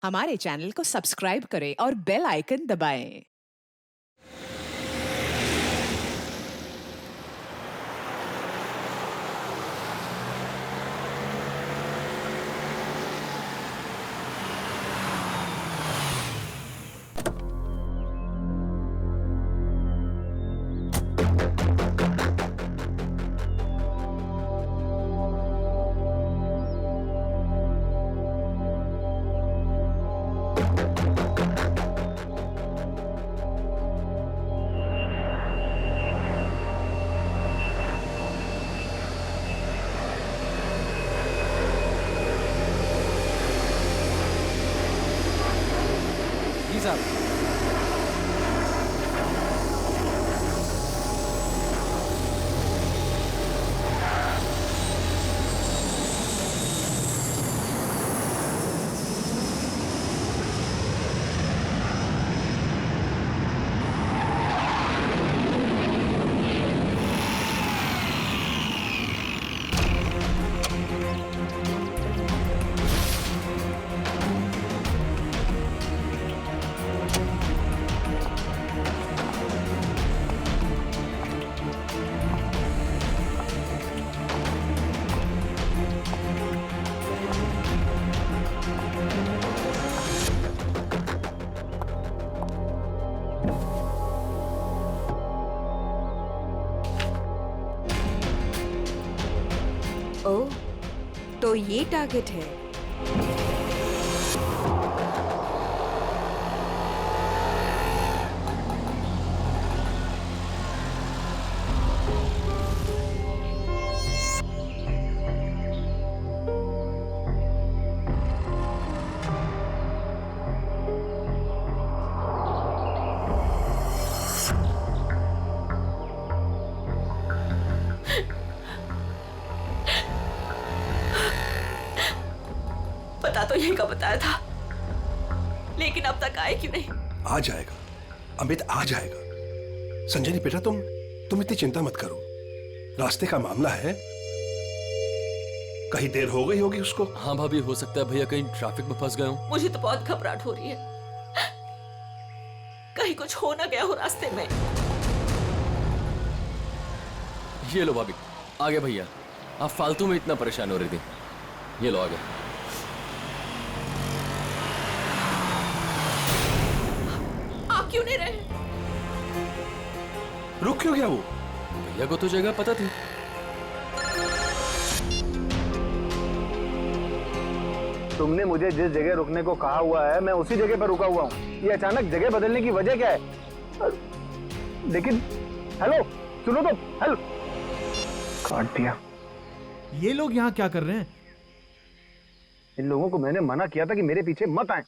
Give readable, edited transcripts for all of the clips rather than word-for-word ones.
हमारे चैनल को सब्सक्राइब करें और बेल आइकन दबाएं। जी साहब। ओह, तो ये टारगेट है। पता तो यही का बताया था, लेकिन अब तक आए क्यों नहीं? आ जाएगा अमित, आ जाएगा। संजनी बेटा, तुम इतनी चिंता मत करो। रास्ते का मामला है, कहीं देर हो गई होगी उसको। हाँ भाभी, हो सकता है भैया कहीं ट्रैफिक में फंस गए हो। मुझे तो बहुत घबराहट हो रही है, कहीं कुछ हो ना गया हो रास्ते में। ये लो भाभी, आ गए भैया। आप फालतू में इतना परेशान हो रही थी। ये लो, आ गए। आप क्यों नहीं रहे? रुक क्यों गया वो? भैया को तो जगह पता थी। तुमने मुझे जिस जगह रुकने को कहा हुआ है, मैं उसी जगह पर रुका हुआ हूँ। ये अचानक जगह बदलने की वजह क्या है? लेकिन हेलो, सुनो तो। हेलो, काट दिया। ये लोग यहाँ क्या कर रहे हैं? इन लोगों को मैंने मना किया था कि मेरे पीछे मत आए।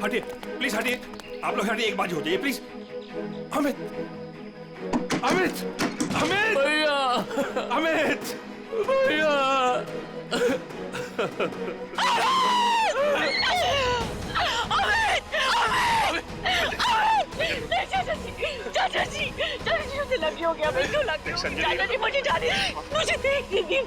हटिए प्लीज, हटिए। आप लोग हटिए, एक बात हो जाइए प्लीज। अमित, अमित, अमित, भैया, अमित, भैया। चाचा जी, मुझे लगी हो गया। चाचा जी, मुझे जाने दीजिए, मुझे देखने दीजिए,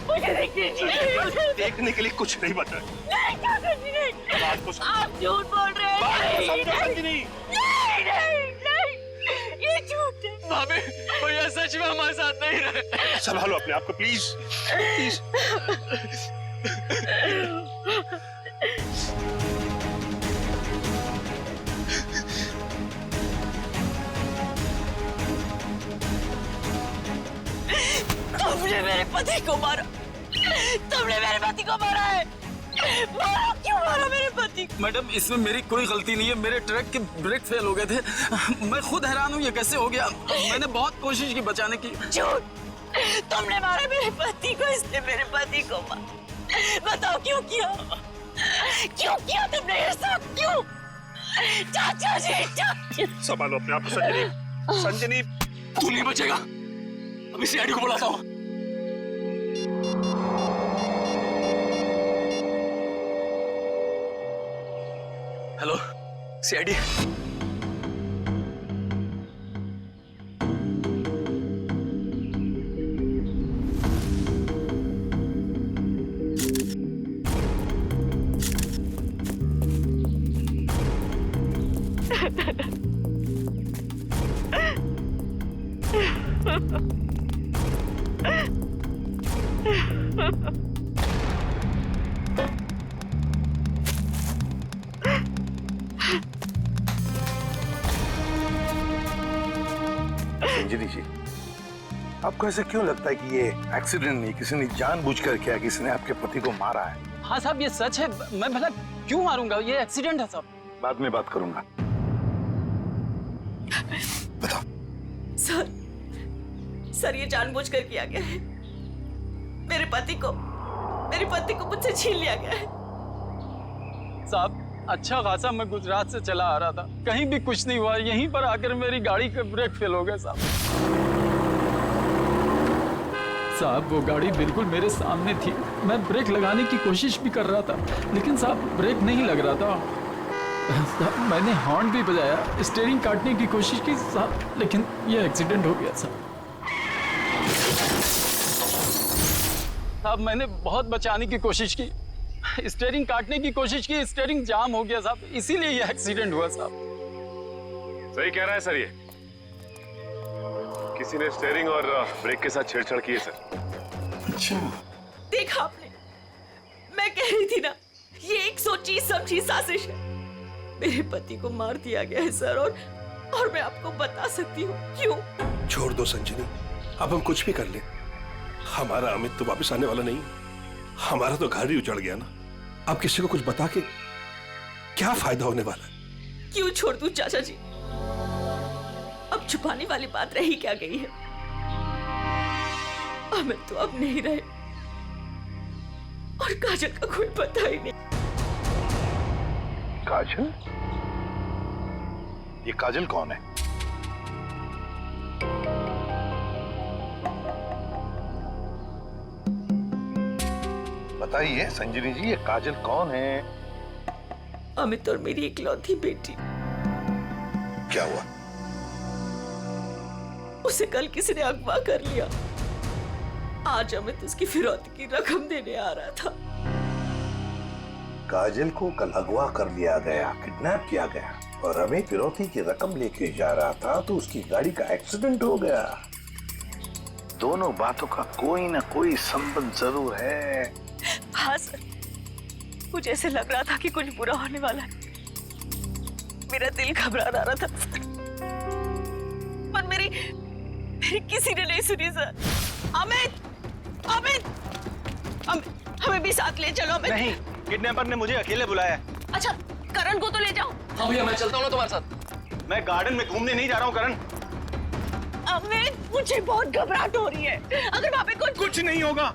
मुझे देखने दीजिए। देखने के लिए कुछ नहीं बता। नहीं चाचा जी, नहीं। बात को समझो। आप झूठ बोल रहे हैं। बात को समझो नहीं, संजनी। नहीं, नहीं, नहीं, ये झूठ है। भाभी, भैया सच में हमारे साथ नहीं रहे। संभालो अपने आप को प्लीज, प्लीज। तुमने मेरे पति को मारा, तुमने मेरे पति को मारा है। मारा, क्यों मारा मेरे पति को? मैडम इसमें मेरी कोई गलती नहीं है, मेरे ट्रक के ब्रेक फेल हो गए थे। मैं खुद हैरान हूँ ये कैसे हो गया। मैंने बहुत कोशिश की बचाने की। झूठ, तुमने मारा मेरे पति को, इसने मेरे पति को मारा। बताओ क्यों किया? क्यों किया तुमने ये सब, क्यों? चाचा जी, चाचा। संभालो अपने आप को संजनी। संजनी, तू नहीं बचेगा, अभी सीआईडी को बुलाता हूँ। Hello CID. संजनी जी, आपको ऐसा क्यों लगता है कि ये एक्सीडेंट नहीं, किसी ने जानबूझकर किया, किसी ने आपके पति को मारा है? हाँ साहब ये सच है, मैं भला क्यों मारूंगा, ये एक्सीडेंट है साहब। बाद में बात करूंगा। बताओ। सर ये जानबूझकर किया गया है। मेरे पति को मुझसे छीन लिया गया है। साहब अच्छा खासा मैं गुजरात से चला आ रहा था, कहीं भी कुछ नहीं हुआ, यहीं पर आकर मेरी गाड़ी का ब्रेक फेल हो गया साहब। साहब वो गाड़ी बिल्कुल मेरे सामने थी, मैं ब्रेक लगाने की कोशिश भी कर रहा था, लेकिन साहब ब्रेक नहीं लग रहा था। साहब मैंने हॉर्न भी बजाया, स्टीयरिंग काटने की कोशिश की साहब, लेकिन ये एक्सीडेंट हो गया साहब। साहब मैंने बहुत बचाने की कोशिश की, स्टीयरिंग काटने की कोशिश की, स्टीयरिंग जाम हो गया साहब, इसीलिए ये एक्सीडेंट हुआ साहब। सही कह रहा है सर, ये किसी ने स्टीयरिंग और ब्रेक के साथ छेड़छाड़ की है सर। अच्छा, देखा आपने, मैं कह रही थी ना, ये एक सोची समझी साजिश है। मेरे पति को मार दिया गया है सर, और मैं आपको बता सकती हूँ क्यों। छोड़ दो संजनी, अब हम कुछ भी कर ले, हमारा अमित तो वापस आने वाला नहीं, हमारा तो घर ही उजड़ गया ना। अब किसी को कुछ बता के क्या फायदा होने वाला है? क्यों छोड़ दूं चाचा जी, अब छुपाने वाली बात रही क्या गई है। अमित तो अब नहीं रहे, और काजल का कोई पता ही नहीं। काजल? ये काजल कौन है? बताइए संजनी जी, ये काजल कौन है? अमित और मेरी इकलौती बेटी। क्या हुआ? उसे कल किसी ने अगवा कर लिया, आज अमित उसकी फिरौती की रकम देने आ रहा था। काजल को कल अगवा कर लिया गया, किडनैप किया गया, और अमित फिरौती की रकम लेके जा रहा था तो उसकी गाड़ी का एक्सीडेंट हो गया। दोनों बातों का कोई ना कोई संबंध जरूर है। हाँ सर, मुझे ऐसे लग रहा था कि कुछ बुरा होने वाला है। मेरा दिल घबरा रहा था, पर मेरी किसी ने नहीं सुनी सर। अमित, हमें भी साथ ले चलो। अमित नहीं, किडनैपर ने मुझे अकेले बुलाया। अच्छा, करण को तो ले जाओ। हाँ भैया मैं चलता हूँ ना तुम्हारे साथ। मैं गार्डन में घूमने नहीं जा रहा हूँ करण। अमित मुझे बहुत घबराहट हो रही है, अगर वहाँ पे कुछ नहीं होगा।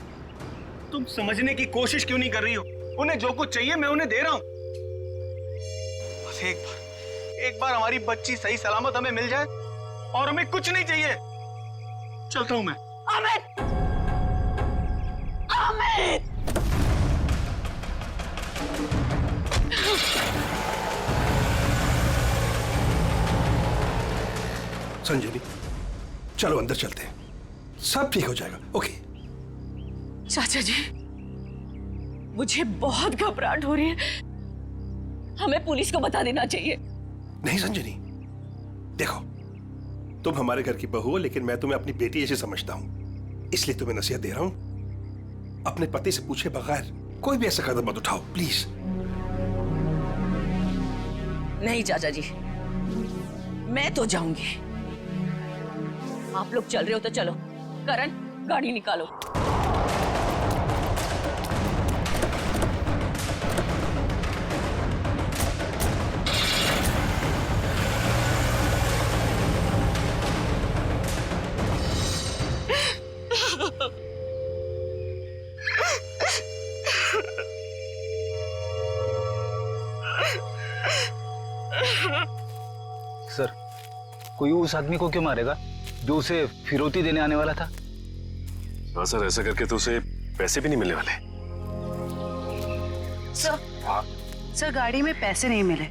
तुम समझने की कोशिश क्यों नहीं कर रही हो? उन्हें जो कुछ चाहिए मैं उन्हें दे रहा हूँ। बस एक बार हमारी बच्ची सही सलामत हमें मिल जाए और हमें कुछ नहीं चाहिए। चलता हूँ मैं। अमित, अमित! संजनी, चलो अंदर चलते हैं, सब ठीक हो जाएगा। ओके चाचा जी, मुझे बहुत घबराहट हो रही है, हमें पुलिस को बता देना चाहिए। नहीं संजनी, देखो तुम हमारे घर की बहू हो, लेकिन मैं तुम्हें अपनी बेटी ऐसे समझता हूं, इसलिए तुम्हें नसीहत दे रहा हूं, अपने पति से पूछे बगैर कोई भी ऐसा कदम मत उठाओ प्लीज। नहीं चाचा जी, मैं तो जाऊंगी। आप लोग चल रहे हो तो चलो। करण, गाड़ी निकालो। सर, कोई उस आदमी को क्यों मारेगा जो उसे फिरौती देने आने वाला था? हाँ सर, ऐसा करके तो उसे पैसे भी नहीं मिलने वाले। सर गाड़ी में पैसे नहीं मिले।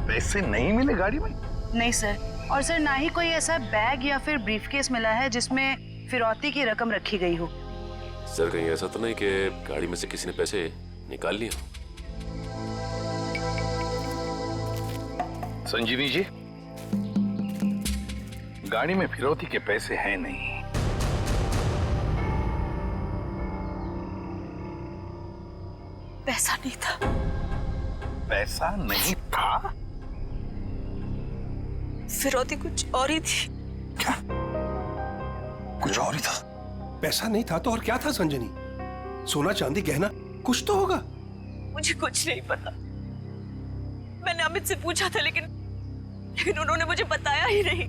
पैसे नहीं मिले गाड़ी में? नहीं सर, और सर ना ही कोई ऐसा बैग या फिर ब्रीफकेस मिला है जिसमें फिरौती की रकम रखी गई हो। सर कहीं ऐसा तो नहीं कि गाड़ी में से किसी ने पैसे निकाल लिए? संजीवी जी, गाड़ी में फिरौती के पैसे हैं नहीं। पैसा नहीं था। पैसा नहीं था? फिरौती कुछ और ही थी। क्या? कुछ और ही था? पैसा नहीं था तो और क्या था संजनी? सोना चांदी गहना कुछ तो होगा। मुझे कुछ नहीं पता। मैंने अमित से पूछा था लेकिन उन्होंने मुझे बताया ही नहीं।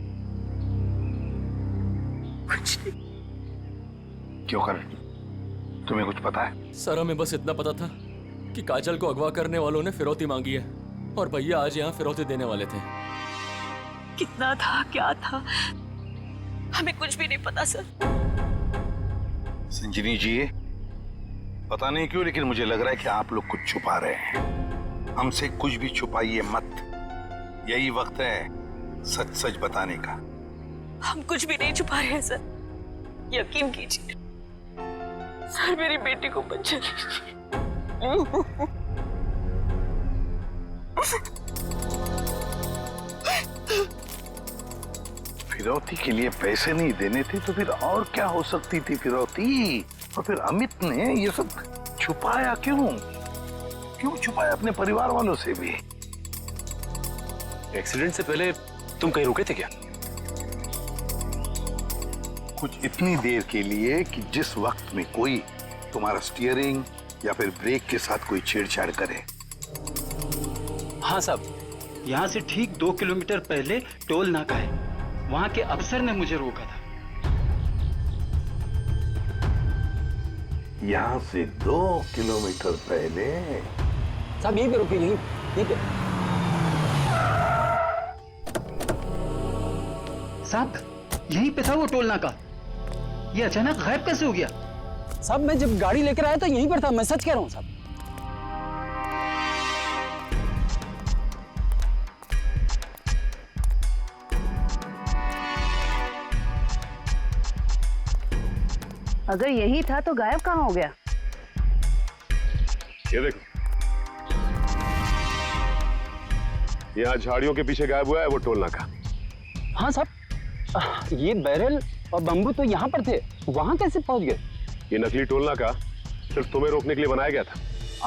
कुछ नहीं। क्यों कर? तुम्हें कुछ पता है? सर हमें बस इतना पता था कि काजल को अगवा करने वालों ने फिरौती मांगी है और भैया आज यहाँ फिरौती देने वाले थे। कितना था, क्या था, हमें कुछ भी नहीं पता सर। संजीवी जी, पता नहीं क्यों लेकिन मुझे लग रहा है कि आप लोग कुछ छुपा रहे हैं। हमसे कुछ भी छुपाइए मत। यही वक्त है सच सच बताने का। हम कुछ भी नहीं छुपा रहे हैं सर, यकीन कीजिए। सर मेरी बेटी को बचा लीजिए। फिरौती के लिए पैसे नहीं देने थे तो फिर और क्या हो सकती थी फिरौती? और फिर अमित ने ये सब छुपाया क्यों? क्यों छुपाया अपने परिवार वालों से भी? एक्सीडेंट से पहले तुम कहीं रुके थे क्या? कुछ इतनी देर के लिए कि जिस वक्त में कोई तुम्हारा स्टीयरिंग या फिर ब्रेक के साथ कोई छेड़छाड़ करे। हाँ साहब, यहाँ से ठीक 2 किलोमीटर पहले टोल नाका है, वहाँ के अफसर ने मुझे रोका था। यहाँ से 2 किलोमीटर पहले? साहब यहीं पे रुकिए, यहीं पे। साहब यहीं पे था वो टोल नाका, ये अचानक गायब कैसे हो गया? साहब मैं जब गाड़ी लेकर आया था यहीं पर था, मैं सच कह रहा हूँ साहब। अगर यही था तो गायब कहाँ हो गया? ये देखो, यहाँ झाड़ियों के पीछे गायब हुआ है वो टोल नाका। हाँ साहब, ये बैरल और बम्बू तो यहाँ पर थे, वहाँ कैसे पहुँच गए? ये नकली टोल नाका सिर्फ तुम्हें रोकने के लिए बनाया गया था।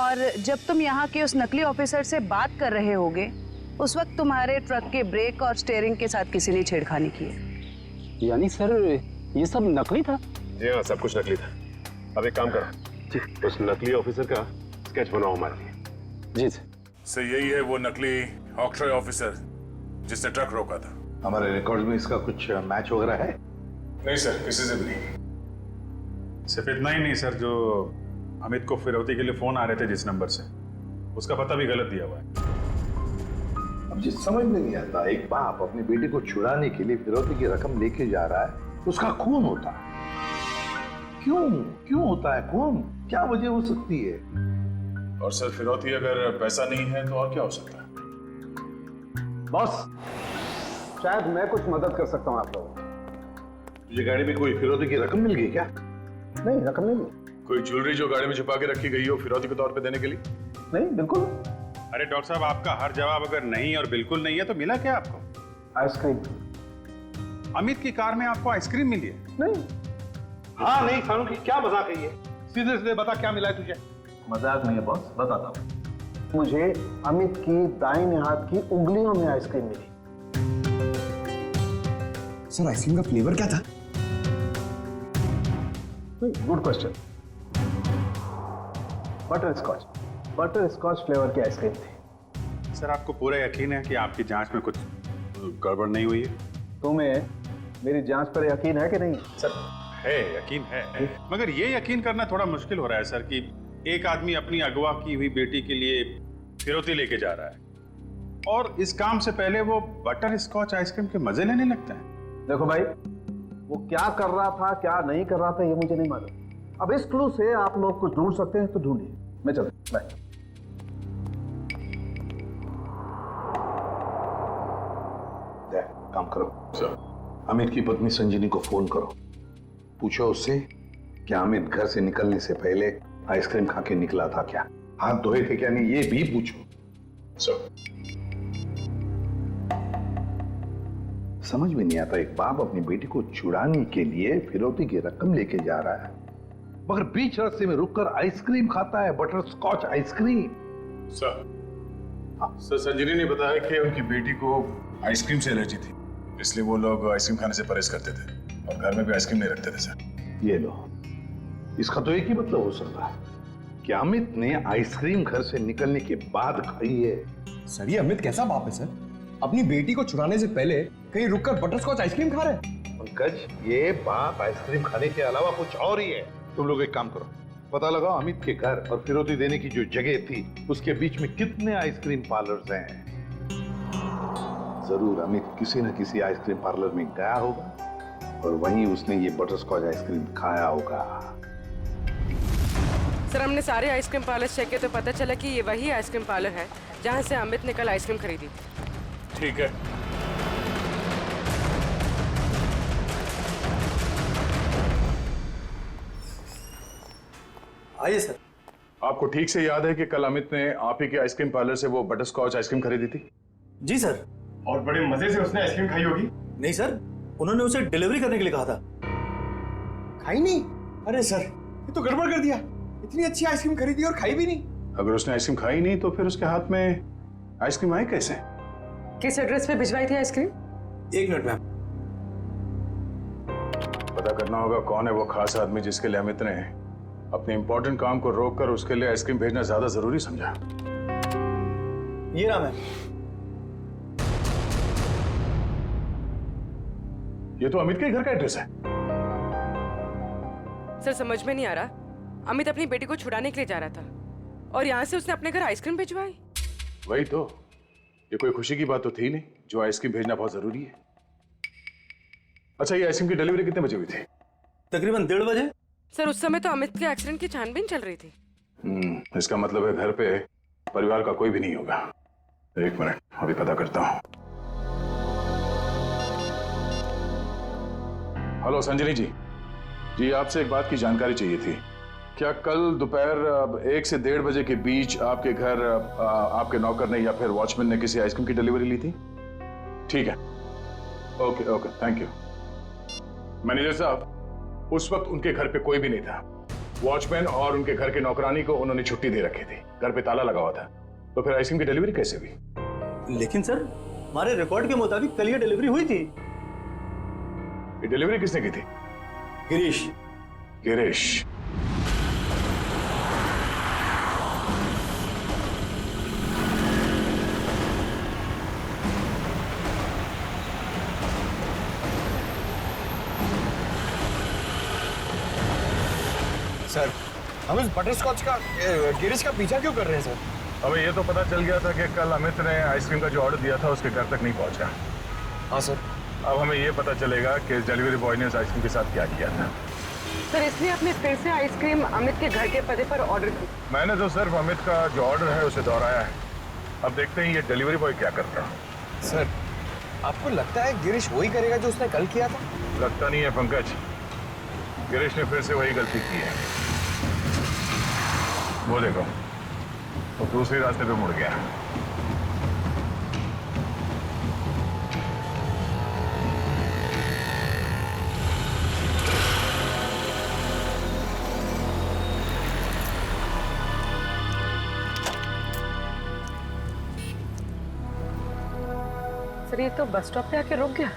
और जब तुम यहाँ के उस नकली ऑफिसर से बात कर रहे होगे उस वक्त तुम्हारे ट्रक के ब्रेक और स्टीयरिंग के साथ किसी ने छेड़खानी की है। यानी सर ये सब नकली था? जी हाँ, सब कुछ नकली था। अब एक काम करो, उस नकली ऑफिसर का स्केच बनाओ हमारे लिए। जी सर। सर यही है वो नकली ऑक्ट्रॉय ऑफिसर जिसने ट्रक रोका था। हमारे रिकॉर्ड में इसका कुछ मैच वगैरह है? नहीं सर, किसी से भी नहीं। सिर्फ इतना ही नहीं सर, जो अमित को फिरौती के लिए फोन आ रहे थे जिस नंबर से, उसका पता भी गलत दिया हुआ है। अब जिस समझ में नहीं आता, एक बाप अपनी बेटी को छुड़ाने के लिए फिरौती की रकम लेके जा रहा है, उसका खून होता है। क्यों होता है खून? क्या वजह हो सकती है? और सर फिरौती अगर पैसा नहीं है तो और क्या हो सकता है? बॉस, शायद मैं कुछ मदद कर सकता हूँ आप लोगों को। तुझे गाड़ी में कोई फिरौती की रकम मिल गई क्या? नहीं, रकम नहीं मिली। कोई ज्वेलरी जो गाड़ी में छुपा के रखी गई हो फिरौती के तौर पे देने के लिए? नहीं, बिल्कुल। अरे डॉक्टर साहब, आपका हर जवाब अगर नहीं और बिल्कुल नहीं है तो मिला क्या आपको? आइसक्रीम। अमित की कार में आपको आइसक्रीम मिली है? नहीं। हाँ नहीं खानू की क्या मजाक है ये? सीधे सीधे बता क्या मिला है तुझे? मजाक नहीं है बॉस, बताता हूँ। मुझे अमित की दाहिने हाथ की उंगलियों में आइसक्रीम मिली। सर आइसक्रीम का फ्लेवर क्या था? Good question. Butterscotch flavour की आइसक्रीम थी। सर आपको पूरा यकीन है कि आपकी जांच में कुछ गड़बड़ नहीं हुई है? तुम्हें मेरी जांच पर यकीन है कि नहीं? सर है, यकीन है, मगर ये यकीन करना थोड़ा मुश्किल हो रहा है सर कि एक आदमी अपनी अगवा की हुई बेटी के लिए फिरौती लेके जा रहा है और इस काम से पहले वो बटर स्कॉच आइसक्रीम के मजे लेने लगता है। देखो भाई, वो क्या कर रहा था क्या नहीं कर रहा था ये मुझे नहीं मालूम। अब इस क्लू से आप लोग कुछ ढूंढ सकते हैं तो ढूंढिए। मैं चलता हूं, बाय। काम करो सर, अमित की पत्नी संजीनी को फोन करो, पूछो उससे कि अमित घर से निकलने से पहले आइसक्रीम खा के निकला था क्या, हाथ धोए थे क्या नहीं, ये भी पूछो सर। समझ में नहीं आता, एक बाप अपनी बेटी को छुड़ाने के लिए फिरौती की रकम लेके जा रहा है, मगर बीच रास्ते में रुककर आइसक्रीम खाता है, बटर स्कॉच आइसक्रीम। सर संजीनी ने बताया कि उनकी बेटी को आइसक्रीम से एलर्जी थी, इसलिए वो लोग आइसक्रीम खाने से परहेज करते थे और घर में भी आइसक्रीम नहीं रखते थे सर। ये लो, इसका तो एक ही मतलब हो सकता है कि अमित ने आइसक्रीम घर से निकलने के बाद खाई है। सर ये अमित कैसा बाप है सर, अपनी बेटी को छुड़ाने से पहले कहीं रुककर बटर स्कॉच आइसक्रीम खा रहे हैं। पंकज, ये बाप आइसक्रीम खाने के अलावा कुछ और ही है। तुम लोग एक काम करो, पता लगाओ अमित के घर और फिरौती देने की जो जगह थी उसके बीच में कितने आइसक्रीम पार्लर्स हैं। जरूर अमित किसी न किसी आइसक्रीम पार्लर में गया होगा और वहीं उसने ये बटर स्कॉच आइसक्रीम खाया होगा। सर हमने सारे आइसक्रीम पार्लर चेक किए तो पता चला कि ये वही आइसक्रीम पार्लर है जहाँ से अमित ने कल आइसक्रीम खरीदी थी। ठीक है, आइए सर। आपको ठीक से याद है कि कल अमित ने आप ही के आइसक्रीम पार्लर से वो बटर स्कॉच आइसक्रीम खरीदी थी? जी सर। और बड़े मजे से उसने आइसक्रीम खाई होगी। नहीं सर, उन्होंने उसे डिलीवरी करने के लिए कहा था। खाई नहीं? अरे सर ये तो गड़बड़ कर दिया, इतनी अच्छी आइसक्रीम खरीदी और खाई भी नहीं। अगर उसने आइसक्रीम खाई नहीं तो फिर उसके हाथ में आइसक्रीम आई कैसे? किस एड्रेस पे भिजवाई थी आइसक्रीम? 1 minute ma'am. पता करना होगा कौन है वो खास आदमी जिसके लिए अमित ने अपने इंपॉर्टेंट काम को रोककर उसके लिए आइसक्रीम भेजना ज्यादा जरूरी समझा। ये नाम है। ये तो अमित के घर का एड्रेस है। सर समझ में नहीं आ रहा, अमित अपनी बेटी को छुड़ाने के लिए जा रहा था और यहाँ से उसने अपने घर आइसक्रीम भिजवाई। वही तो, ये कोई खुशी की बात तो थी नहीं जो आइसक्रीम भेजना बहुत जरूरी है। अच्छा, ये आइसक्रीम की डिलीवरी कितने बजे हुई थी? तकरीबन 1:30 बजे। सर उस समय तो अमित के एक्सीडेंट की छानबीन चल रही थी। इसका मतलब है घर पे परिवार का कोई भी नहीं होगा। 1 मिनट, अभी पता करता हूँ। हेलो संजनी जी, आपसे एक बात की जानकारी चाहिए थी। क्या कल दोपहर 1 से 1:30 बजे के बीच आपके घर आपके नौकर ने या फिर वॉचमैन ने किसी आइसक्रीम की डिलीवरी ली थी? ठीक है, ओके, थैंक यू। मैनेजर साहब, उस वक्त उनके घर पे कोई भी नहीं था। वॉचमैन और उनके घर के नौकरानी को उन्होंने छुट्टी दे रखी थी, घर पे ताला लगा हुआ था, तो फिर आइसक्रीम की डिलीवरी कैसे हुई? लेकिन सर हमारे रिकॉर्ड के मुताबिक कल ये डिलीवरी हुई थी। ये डिलीवरी किसने की थी? गिरीश। सर हम इस बटर स्कॉच का गिरीश का पीछा क्यों कर रहे हैं सर? हमें ये तो पता चल गया था कि कल अमित ने आइसक्रीम का जो ऑर्डर दिया था उसके घर तक नहीं पहुंचा। हाँ सर। अब हमें ये पता चलेगा कि इस डिलीवरी बॉय ने इस आइसक्रीम के साथ क्या किया था। सर इसलिए आपने फिर से आइसक्रीम अमित के घर के पते पर ऑर्डर की? मैंने तो सिर्फ अमित का जो ऑर्डर है उसे दोहराया है। अब देखते हैं ये डिलीवरी बॉय क्या करता है। सर आपको लगता है गिरीश वही करेगा जो उसने कल किया था? लगता नहीं है पंकज, गिरीश ने फिर से वही गलती की है। वो देखो, वो दूसरे रास्ते पे मुड़ गया। सर ये तो बस स्टॉप पे आके रुक गया।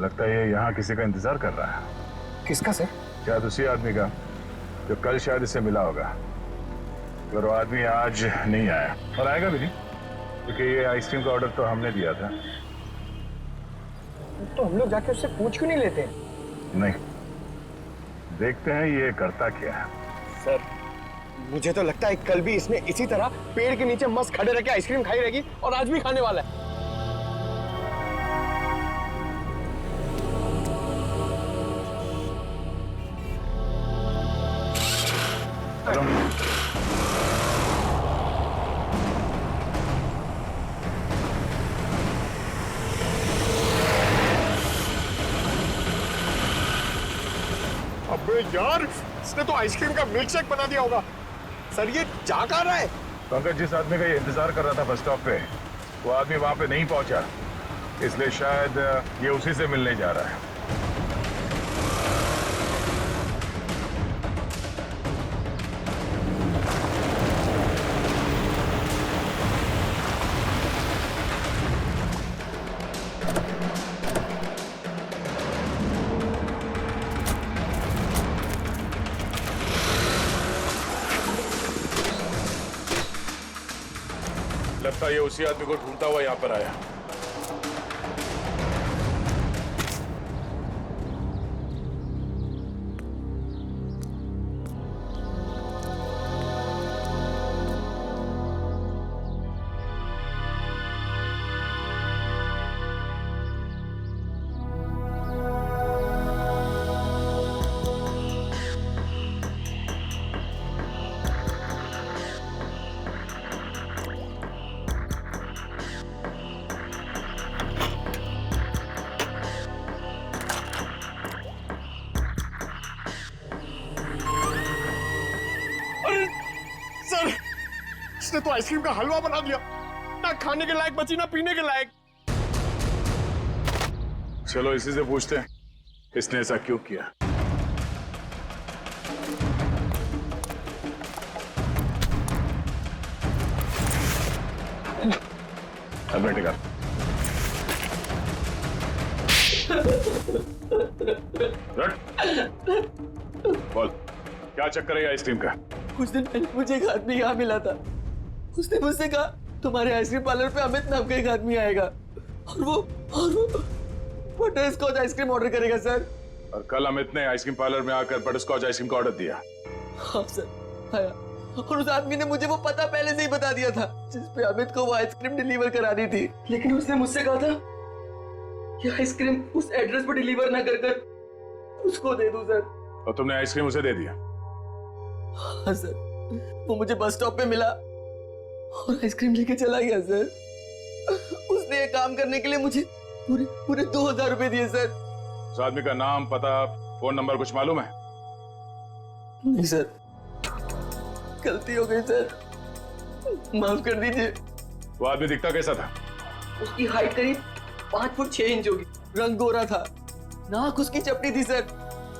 लगता है ये यहाँ किसी का इंतजार कर रहा है। किसका सर? शायद उसी आदमी का जो कल शायद इससे मिला होगा। अगर वो आदमी आज नहीं आया, और आएगा भी नहीं, क्योंकि ये आइसक्रीम का ऑर्डर तो हमने दिया था। तो हम लोग जाके उससे पूछ क्यों नहीं लेते? नहीं, देखते हैं ये करता क्या है। सर मुझे तो लगता है कल भी इसने इसी तरह पेड़ के नीचे मस्त खड़े रह के आइसक्रीम खाई रहेगी और आज भी खाने वाला है। अबे यार, इसने तो आइसक्रीम का मिल्क शेक बना दिया होगा। सर ये जा कहाँ रहा है? पंकज, जिस आदमी का ये इंतजार कर रहा था बस स्टॉप पे, वो आदमी वहां पे नहीं पहुंचा, इसलिए शायद ये उसी से मिलने जा रहा है। लगता है ये उसी आदमी को ढूंढता हुआ यहाँ पर आया। सर, इसने तो आइसक्रीम का हलवा बना दिया, ना खाने के लायक बची ना पीने के लायक। चलो इसी से पूछते हैं इसने ऐसा क्यों किया। अब बैठे कर। बोल, क्या चक्कर है आइसक्रीम का? कुछ दिन पहले मुझे एक आदमी यहाँ मिला था। उसने मुझसे कहा तुम्हारे आइसक्रीम पार्लर पे अमित नाम का एक आदमी आएगा और वो बटर स्कॉच आइसक्रीम ऑर्डर करेगा सर। और कल अमित ने आइसक्रीम पार्लर में आकर बटर स्कॉच आइसक्रीम का ऑर्डर दिया। हाँ सर, आया। और उस आदमी ने मुझे वो पता पहले से ही बता दिया था जिस पे अमित को वो आइसक्रीम डिलीवर करानी थी, लेकिन उसने मुझसे कहा था कि आइसक्रीम उस एड्रेस पर डिलीवर ना कर उसको दे दूं सर। और तुमने आइसक्रीम उसे दे दिया? हाँ सर, वो मुझे बस स्टॉप पे मिला और आइसक्रीम लेके चला गया सर। उसने ये काम करने के लिए मुझे पूरे 2000 रुपए दिए सर। उस आदमी का नाम, पता, फोन नंबर कुछ मालूम है? नहीं सर, गलती हो गई सर, माफ कर दीजिए। वो आदमी दिखता कैसा था? उसकी हाइट करीब 5 फुट 6 इंच होगी, रंग गोरा था, नाक उसकी चपटी थी सर,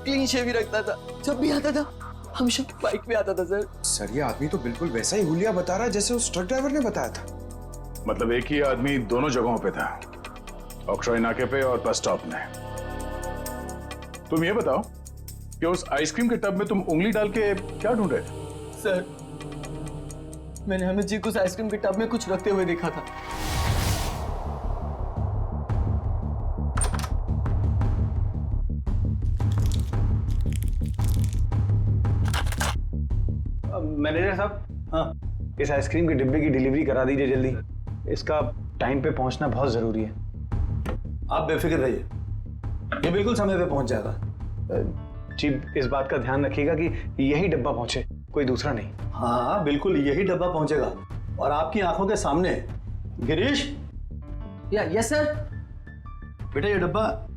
क्लीन शेव ही रखता था, जब भी आता था हमेशा बाइक पे आता था सर। सर ये आदमी तो बिल्कुल वैसा ही हुलिया बता रहा है जैसे उस ट्रक ड्राइवर ने बताया था। मतलब एक ही आदमी दोनों जगहों पे था, ऑक्ट्रॉय नाके पे और बस स्टॉप में। तुम ये बताओ कि उस आइसक्रीम के टब में तुम उंगली डाल के क्या ढूंढ रहे थे? सर, मैंने अमित जी को उस आइसक्रीम के टब में कुछ रखते हुए देखा था। मैनेजर साहब, हाँ, इस आइसक्रीम के डिब्बे की डिलीवरी करा दीजिए जल्दी। इसका टाइम पे पहुंचना बहुत जरूरी है। आप बेफिक्र रहिए, ये बिल्कुल समय पे पहुंच जाएगा। जी, इस बात का ध्यान रखिएगा कि यही डब्बा पहुंचे, कोई दूसरा नहीं। हाँ बिल्कुल, यही डब्बा पहुंचेगा और आपकी आंखों के सामने। Girish, yes sir. बेटा ये डब्बा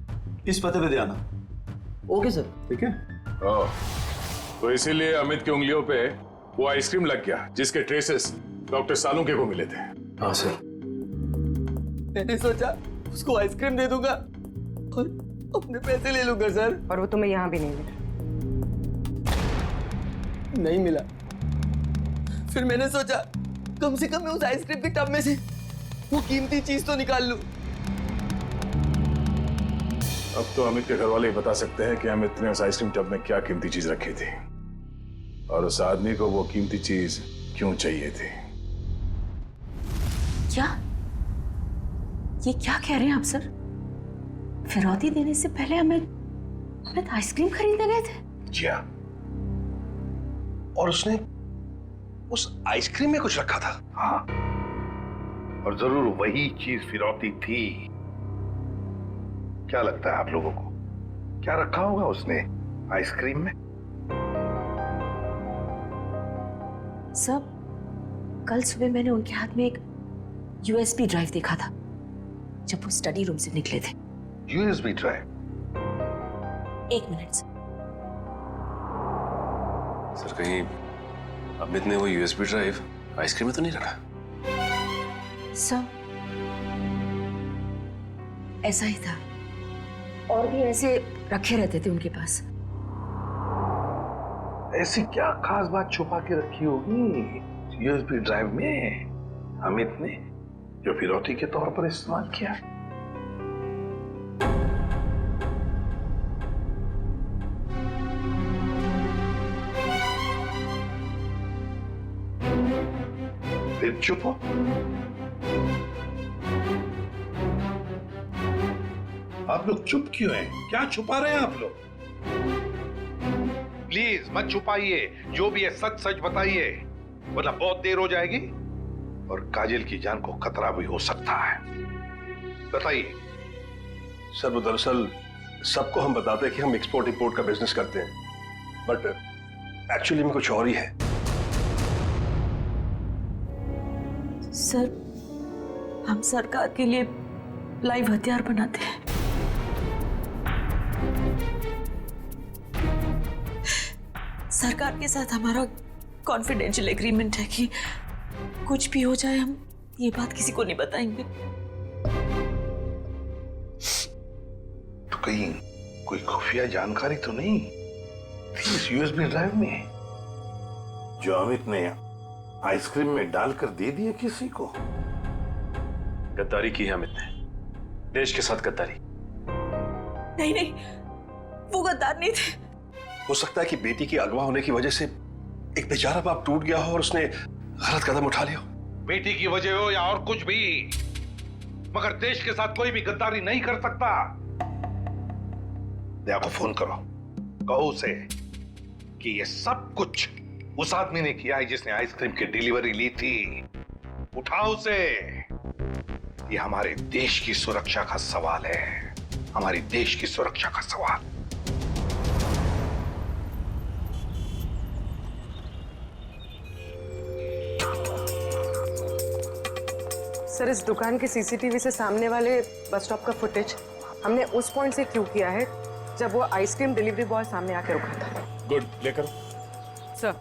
इस पते पे दे आना। Okay sir. ठीक है। ओह, तो इसीलिए अमित की उंगलियों पे वो आइसक्रीम लग गया जिसके ट्रेसेस डॉक्टर सालुंके को मिले थे। हाँ सर। मैंने सोचा उसको आइसक्रीम दे दूंगा और अपने पैसे ले लूंगा सर। और वो तुम्हें यहाँ भी नहीं मिला। फिर मैंने सोचा कम से कम मैं उस आइसक्रीम के टब में से वो कीमती चीज तो निकाल लूं। अब तो अमित के घर वाले ही बता सकते हैं कि अमित ने उस आइसक्रीम टब में क्या कीमती चीज रखी थी और उस आदमी को वो कीमती चीज क्यों चाहिए थी। क्या ये क्या कह रहे हैं आप सर? फिरौती देने से पहले अमित आइसक्रीम खरीदने गए थे? जी हाँ। और उसने उस आइसक्रीम में कुछ रखा था। हाँ, और जरूर वही चीज फिरौती थी। क्या लगता है आप लोगों को, क्या रखा होगा उसने आइसक्रीम में? सब कल सुबह मैंने उनके हाथ में एक यूएसबी ड्राइव देखा था जब वो स्टडी रूम से निकले थे। USB drive? एक मिनट सर, कहीं अमित ने वो यूएसबी ड्राइव आइसक्रीम में तो नहीं रखा? सर, ऐसा ही था, और भी ऐसे रखे रहते थे उनके पास। ऐसी क्या खास बात छुपा के रखी होगी यूएसबी ड्राइव में अमित ने, जो फिरौती के तौर पर इस्तेमाल किया? फिर चुप हो। आप लोग चुप क्यों हैं? क्या छुपा रहे हैं आप लोग? प्लीज मत छुपाइए, जो भी है सच सच बताइए, वरना बहुत देर हो जाएगी और काजल की जान को खतरा भी हो सकता है। बताइए। सर, वो दरअसल सबको हम बताते हैं कि हम एक्सपोर्ट इंपोर्ट का बिजनेस करते हैं, बट एक्चुअली में कुछ और ही है। सर, हम सरकार के लिए लाइव हथियार बनाते हैं। सरकार के साथ हमारा कॉन्फिडेंशियल एग्रीमेंट है कि कुछ भी हो जाए हम ये बात किसी को नहीं बताएंगे। तो कहीं कोई खुफिया जानकारी तो नहीं थी इस यूएसबी ड्राइव में जो अमित ने आइसक्रीम में डालकर दे दिया किसी को? गद्दारी की है अमित ने, देश के साथ गद्दारी। नहीं नहीं, वो गद्दार नहीं थे। हो सकता है कि बेटी के अगवा होने की वजह से एक बेचारा बाप टूट गया हो और उसने गलत कदम उठा लिया हो। बेटी की वजह हो या और कुछ भी, मगर देश के साथ कोई भी गद्दारी नहीं कर सकता। दया को फोन करो, कहो उसे कि ये सब कुछ उस आदमी ने किया है जिसने आइसक्रीम की डिलीवरी ली थी। उठाओ उसे। ये हमारे देश की सुरक्षा का सवाल है, हमारी देश की सुरक्षा का सवाल। सर, इस दुकान के सीसीटीवी से सामने वाले बस स्टॉप का फुटेज हमने उस पॉइंट से क्यू किया है जब वो आइसक्रीम डिलीवरी बॉय सामने आके रुका था। गुड, लेकर सर,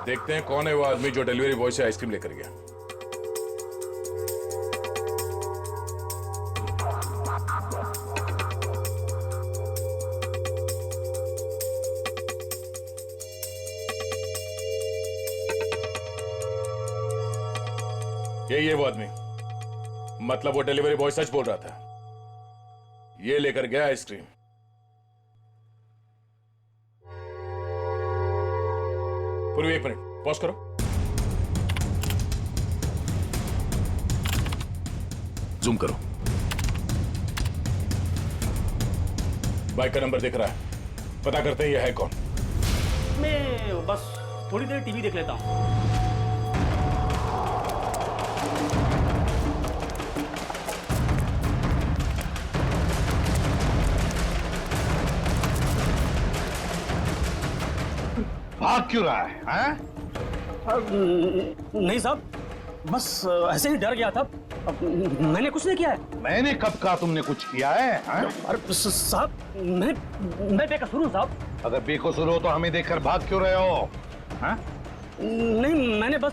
देखते हैं कौन है वो आदमी जो डिलीवरी बॉय से आइसक्रीम लेकर गया। ये वो आदमी, मतलब वो डिलीवरी बॉय सच बोल रहा था, ये लेकर गया आइसक्रीम। पूरी एक मिनट पॉज करो। जूम करो। बाइक का नंबर दिख रहा है, पता करते हैं ये है कौन। मैं बस थोड़ी देर टीवी देख लेता हूं। भाग क्यों रहा है? नहीं साहब, बस ऐसे ही डर गया था। मैंने कुछ नहीं किया है। मैंने कब कहा तुमने कुछ किया है? अरे साहब, मैं बेकसूर हूँ साहब। अगर बेकसूर हो तो हमें देखकर भाग क्यों रहे हो? नहीं, मैंने बस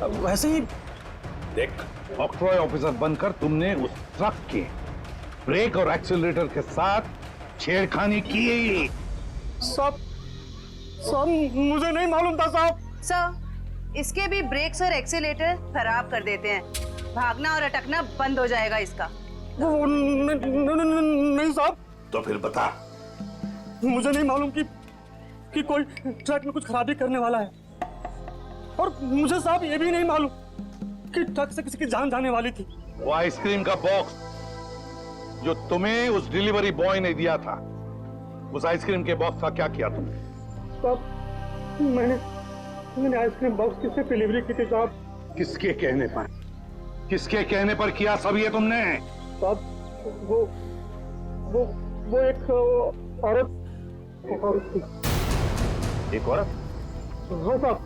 वैसे ही। देख, ऑक्ट्रॉय ऑफिसर बनकर तुमने उस ट्रक के ब्रेक और एक्सीलरेटर के साथ छेड़खानी की। साहब, मुझे नहीं मालूम था साहब। सर, इसके भी ब्रेक्स और एक्सीलेटर खराब कर देते हैं, भागना और अटकना बंद हो जाएगा इसका। नहीं साहब। तो फिर बता। मुझे नहीं मालूम कि कोई ट्रक में कुछ खराबी करने वाला है, और मुझे साहब ये भी नहीं मालूम कि ट्रक से किसी की जान जाने वाली थी। वो आइसक्रीम का बॉक्स जो तुम्हें उस डिलीवरी बॉय ने दिया था, उस आइसक्रीम के बॉक्स का क्या किया तुमने? मैंने मैंने आइसक्रीम बॉक्स किससे डिलीवरी की थी साहब? किसके कहने पर? किसके कहने पर किया सब ये तुमने? साहब वो एक औरत थी। एक औरत? हाँ साहब।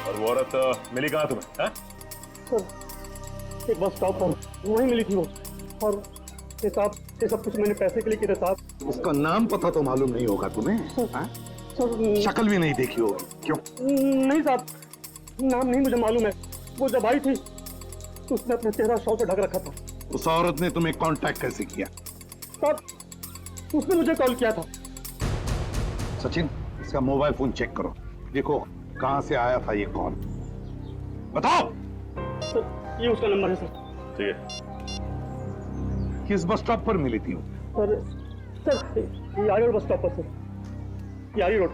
और वो औरत मिली कहाँ तुम्हें? सर एक बस स्टॉप पर वहीं मिली थी वो। और ये साहब ये सब कुछ मैंने पैसे के लिए किया साहब। उसका नाम पता तो मालूम नहीं होगा तुम्हें? शक्ल भी नहीं देखी होगी, क्यों? नहीं साहब, नाम नहीं मुझे मालूम है। वो जब आई थी तो उसने अपना चेहरा शॉल से ढक रखा था। उस औरत ने तुम्हें कांटेक्ट कैसे किया? साहब उसने मुझे कॉल किया था। सचिन, इसका मोबाइल फोन चेक करो, देखो कहां से आया था ये कॉल। बताओ। सर ये उसका नंबर है सर। ठीक है। किस बस स्टॉप पर मिली थी वो? सर यारी रोड बस स्टॉप पर सर। यारी रोड।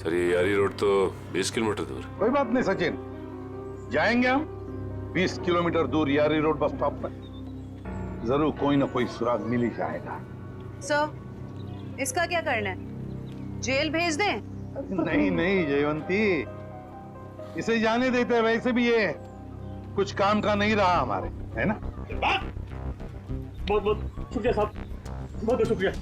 सर ये यारी रोड तो 20 किलोमीटर दूर। कोई बात नहीं सचिन, जाएंगे हम 20 किलोमीटर दूर यारी रोड बस स्टॉप पर। जरूर कोई ना कोई सुराग मिल ही जाएगा। सर इसका क्या करना है? जेल भेज दें? नहीं नहीं जयवंती, इसे जाने देते हैं। वैसे भी ये कुछ काम का नहीं रहा हमारे, है ना? बहुत बहुत शुक्रिया साहब, बहुत बहुत शुक्रिया।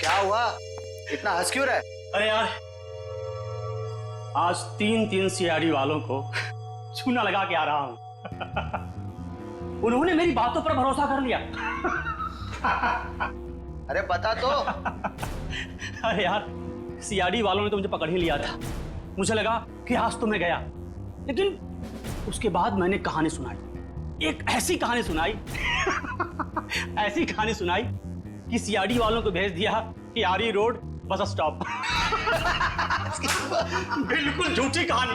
क्या हुआ? इतना हंस क्यों रहा है? अरे यार आज 3 सीआरडी वालों को चूना लगा के आ रहा हूं। उन्होंने मेरी बातों पर भरोसा कर लिया। अरे बता तो। अरे यार सीआरडी वालों ने तो मुझे पकड़ ही लिया था। मुझे लगा कि आज तो मैं गया, लेकिन उसके बाद मैंने कहानी सुनाई। एक ऐसी कहानी सुनाई ऐसी कहानी सुनाई कि सीआरडी वालों को भेज दिया कि यारी रोड बस स्टॉप। बिल्कुल झूठी कहानी।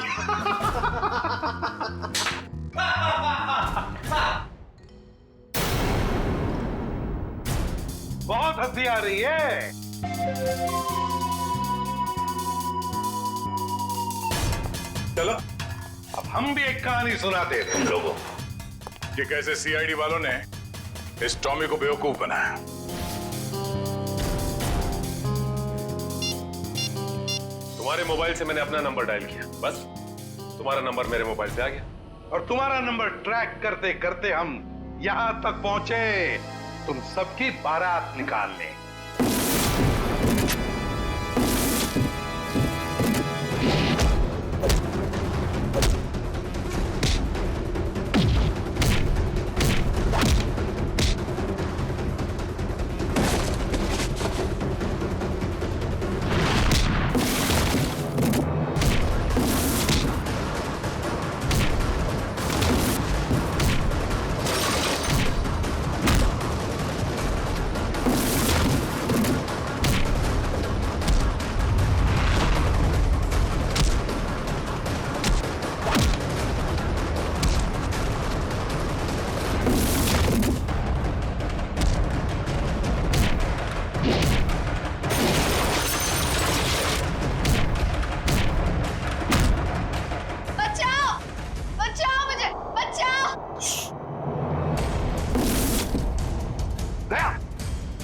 बहुत हंसी आ रही है। चलो अब हम भी एक कहानी सुनाते हैं तुम लोगों को कि कैसे सीआईडी वालों ने इस टॉमी को बेवकूफ बनाया। तुम्हारे मोबाइल से मैंने अपना नंबर डायल किया, बस तुम्हारा नंबर मेरे मोबाइल से आ गया। और तुम्हारा नंबर ट्रैक करते करते हम यहां तक पहुंचे तुम सबकी बारात निकालने।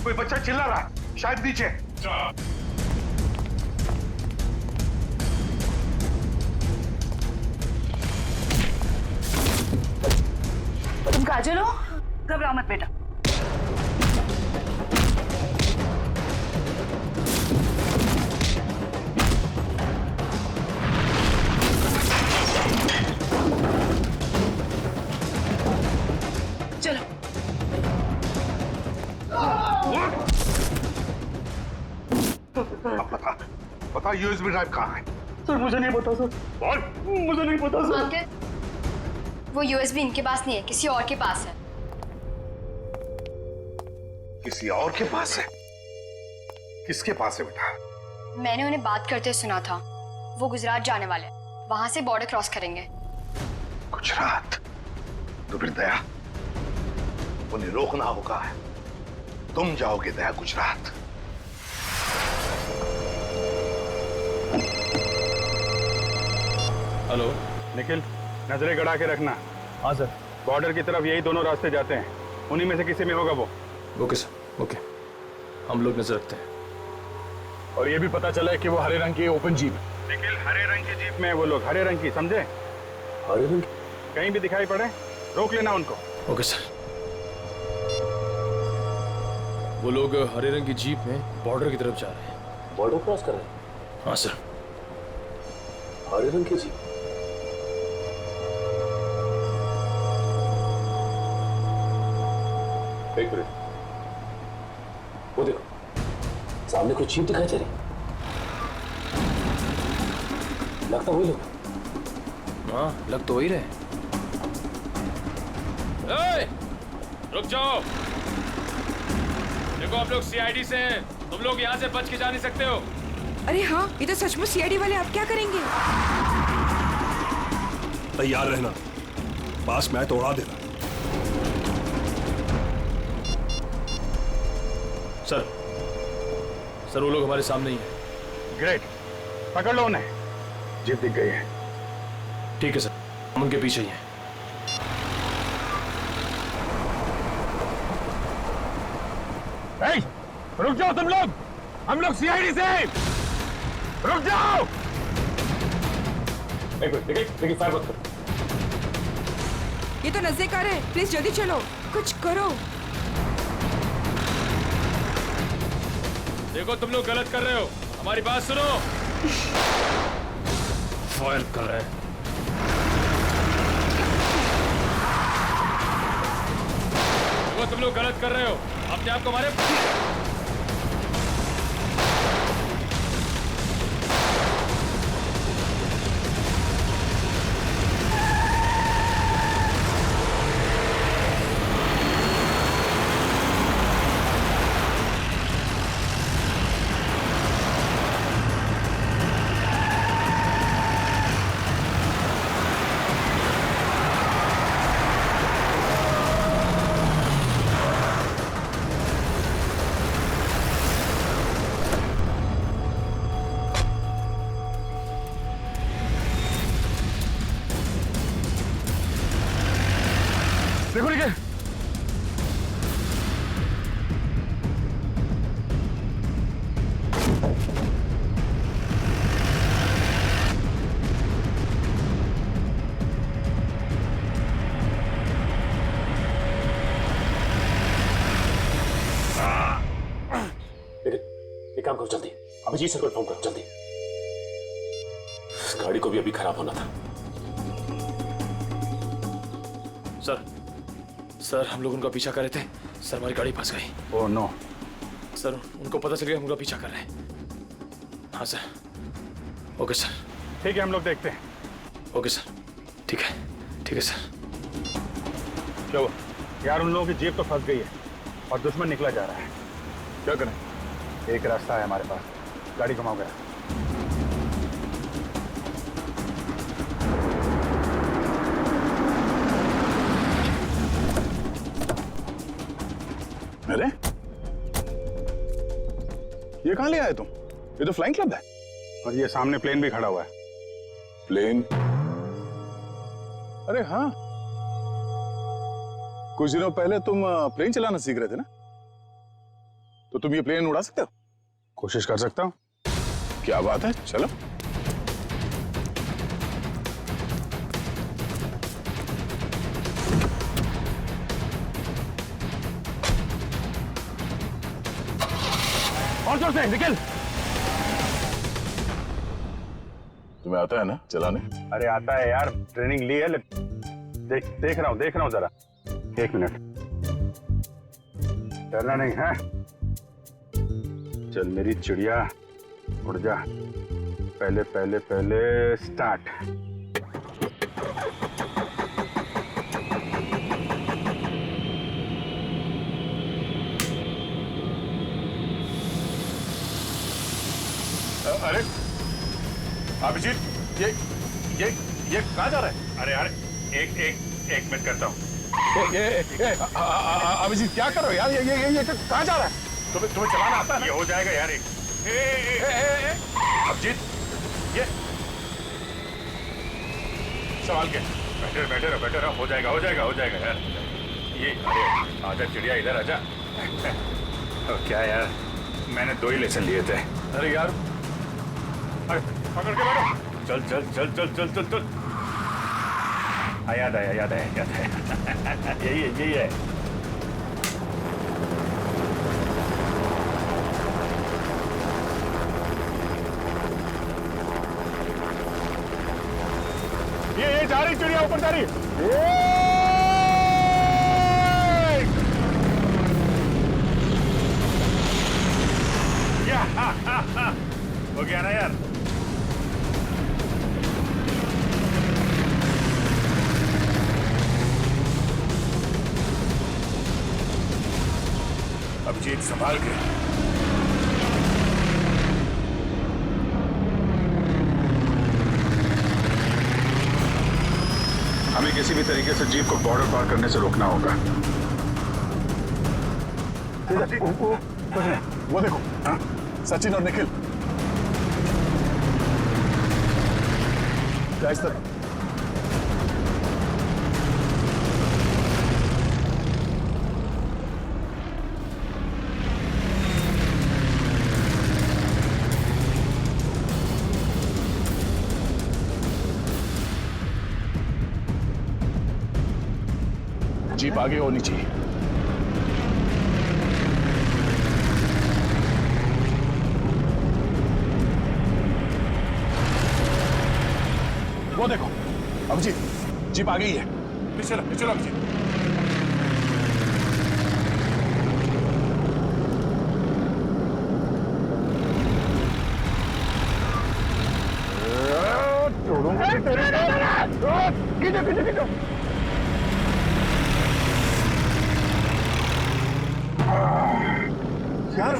कोई बच्चा चिल्ला रहा है, शायद नीचे। तुम काजल हो? घबराओ मत बेटा। चलो। यूएसबी ड्राइव कहाँ है? सर मुझे नहीं पता सर। बोल। मुझे नहीं पता सर। अंकल, वो यूएसबी इनके पास नहीं है, किसी और के पास है। किसी और के पास है? किसके पास है बेटा? मैंने उन्हें बात करते सुना था। वो गुजरात जाने वाले हैं, वहां से बॉर्डर क्रॉस करेंगे। गुजरात? तो फिर दया, उन्हें रोकना होगा। तुम जाओगे दया गुजरात। हेलो निखिल, नजरें गड़ा के रखना। हाँ सर। बॉर्डर की तरफ यही दोनों रास्ते जाते हैं, उन्हीं में से किसी में होगा वो। Okay sir, okay. हम लोग नजर रखते हैं। और ये भी पता चला है कि वो हरे रंग की ओपन जीप है। निखिल, हरे रंग की जीप में वो लोग, हरे रंग की, समझे? हरे रंग? कहीं भी दिखाई पड़े रोक लेना उनको। Okay sir. वो लोग हरे रंग की जीप में बॉर्डर की तरफ जा रहे हैं। बॉर्डर क्रॉस कर रहे हैं? हाँ सर। हरे रंग की जीप? एक मिनट, वो देखो सामने कोई जीप दिखाई दे रही। लगता वही लोग। हाँ, लग तो वही रहे। रुक जाओ। देखो आप लोग सीआईडी से हैं, तुम लोग यहाँ से बच के जा नहीं सकते हो। अरे हाँ, ये तो सचमुच सीआईडी वाले। आप क्या करेंगे? तैयार रहना, पास मैं तो उड़ा देना। सर वो लोग हमारे सामने ही हैं। ग्रेट, पकड़ लो उन्हें। जीप दिख गई है। ठीक है सर, हम उनके पीछे ही हैं। रुक जाओ तुम लोग, हम लोग सीआईडी से। रुक जाओ। एक मिनट, देखिए फायर मत करो। ये तो नजदीक है, प्लीज जल्दी चलो, कुछ करो। देखो तुम लोग गलत कर रहे हो, हमारी बात सुनो। फायर कर रहे हैं। देखो तुम लोग गलत कर रहे हो, अपने आप को मारे। देखो निखिल, एक काम करो जल्दी, अभिजीत सर को इन्फॉर्म करो जल्दी। इस गाड़ी को भी अभी खराब होना था। सर हम लोग उनका पीछा कर रहे थे। सर हमारी गाड़ी फंस गई। Oh no. सर उनको पता चल गया हम उनका पीछा कर रहे हैं। हाँ सर। Okay sir. ठीक है, हम लोग देखते हैं। ओके सर, ठीक है सर। क्या हुआ? यार उन लोगों की जीप तो फंस गई है और दुश्मन निकला जा रहा है। क्या करें? एक रास्ता है हमारे पास, गाड़ी घुमाओ गया। अरे ये कहाँ ले आए तुम? ये तो फ्लाइंग क्लब है। और ये सामने प्लेन भी खड़ा हुआ है। प्लेन? अरे हाँ, कुछ दिनों पहले तुम प्लेन चलाना सीख रहे थे ना, तो तुम ये प्लेन उड़ा सकते हो? कोशिश कर सकता हूँ। क्या बात है, चलो। और जोर से निकल। तुम्हें आता है ना चलाने? अरे आता है यार, ट्रेनिंग ली है। देख रहा हूँ जरा। एक मिनट, डरना नहीं है। चल मेरी चिड़िया, उड़ जा। पहले पहले पहले स्टार्ट। अरे अभिजीत, ये कहाँ जा रहा है? अरे यार एक मिनट करता हूँ। अभिजीत क्या कर रहे हो यार? ये कहाँ जा रहा है? तुम्हें चलाना आता है ना? ये हो जाएगा यार। अभिजीत, ये सवाल क्या? बैठे रहो, हो जाएगा यार। ये अरे आजा चिड़िया, इधर आजा। क्या यार, मैंने 2 ही लेसन लिए थे। अरे यार, अरे पकड़ के बैठो। चल। याद आया। यही है। ये जा रही चिड़िया, ऊपर जा रही। हो गया ना यार। अभिजीत संभाल के। हमें किसी भी तरीके से जीप को बॉर्डर पार करने से रोकना होगा। वो देखो, हाँ? सचिन और निखिल इस तरह। जीप आगे होनी चाहिए। वो देखो अभिजीत, जीप आ गई है। चलो अभिजीत। खींचो। यार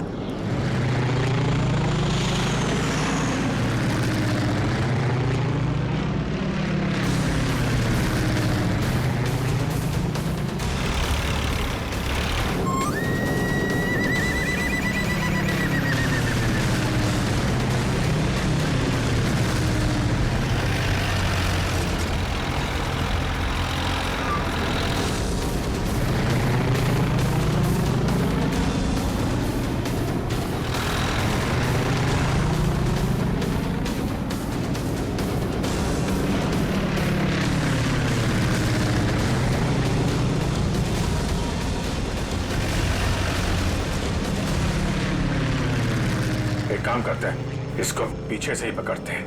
काम करते हैं, इसको पीछे से ही पकड़ते हैं।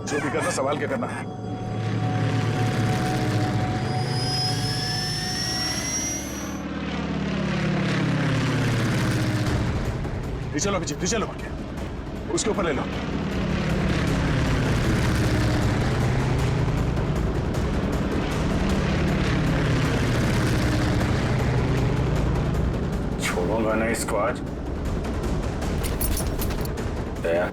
जो भी करना, सवाल क्या करना है? चलो अभिजीत, चलो उसके ऊपर ले लो। छोड़ूंगा ना इसको आज। दया,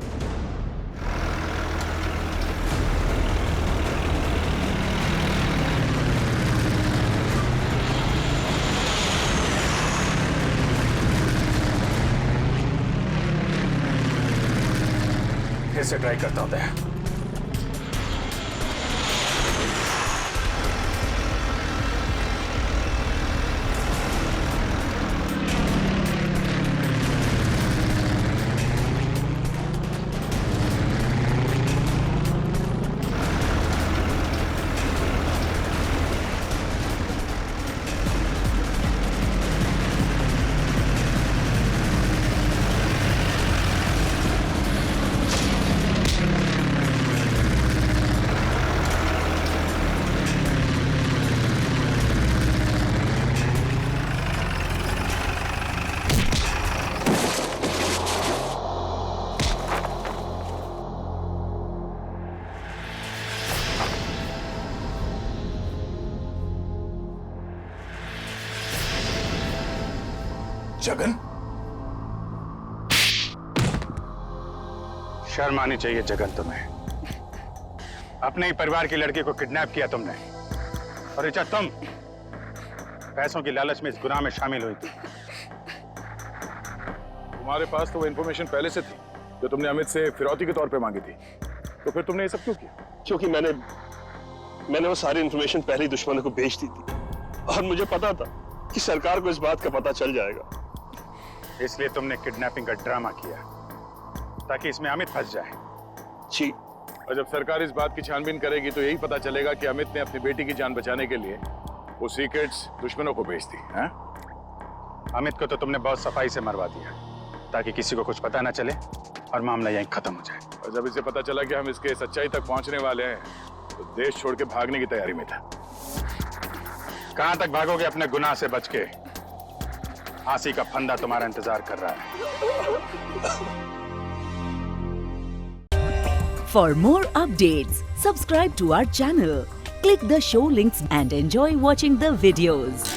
फिर से ट्राई करता हूं। दया, जगन? शर्म आनी चाहिए जगन तुम्हें। अपने ही परिवार की लड़की को किडनैप किया तुमने, और ऋचा तुम पैसों की लालच में इस गुनाह में शामिल हुई थी। तुम्हारे पास तो वो इन्फॉर्मेशन पहले से थी जो तुमने अमित से फिरौती के तौर पे मांगी थी, तो फिर तुमने ये सब क्यों किया? क्योंकि मैंने वो सारी इन्फॉर्मेशन पहले ही दुश्मनों को भेज दी थी, और मुझे पता था कि सरकार को इस बात का पता चल जाएगा। इसलिए तुमने किडनैपिंग का ड्रामा किया ताकि इसमें अमित फंस जाए। जी। और जब सरकार इस बात की छानबीन करेगी तो यही पता चलेगा कि अमित ने अपनी बेटी की जान बचाने के लिए वो सीक्रेट्स दुश्मनों को भेज दी। अमित को तो तुमने बहुत सफाई से मरवा दिया ताकि किसी को कुछ पता ना चले और मामला यहीं खत्म हो जाए। और जब इसे पता चला कि हम इसके सच्चाई तक पहुंचने वाले हैं तो देश छोड़ के भागने की तैयारी में था। कहां तक भागोगे अपने गुनाह से बच के? फांसी का फंदा तुम्हारा इंतजार कर रहा है। For more updates, subscribe to our channel, click the show links and enjoy watching the videos.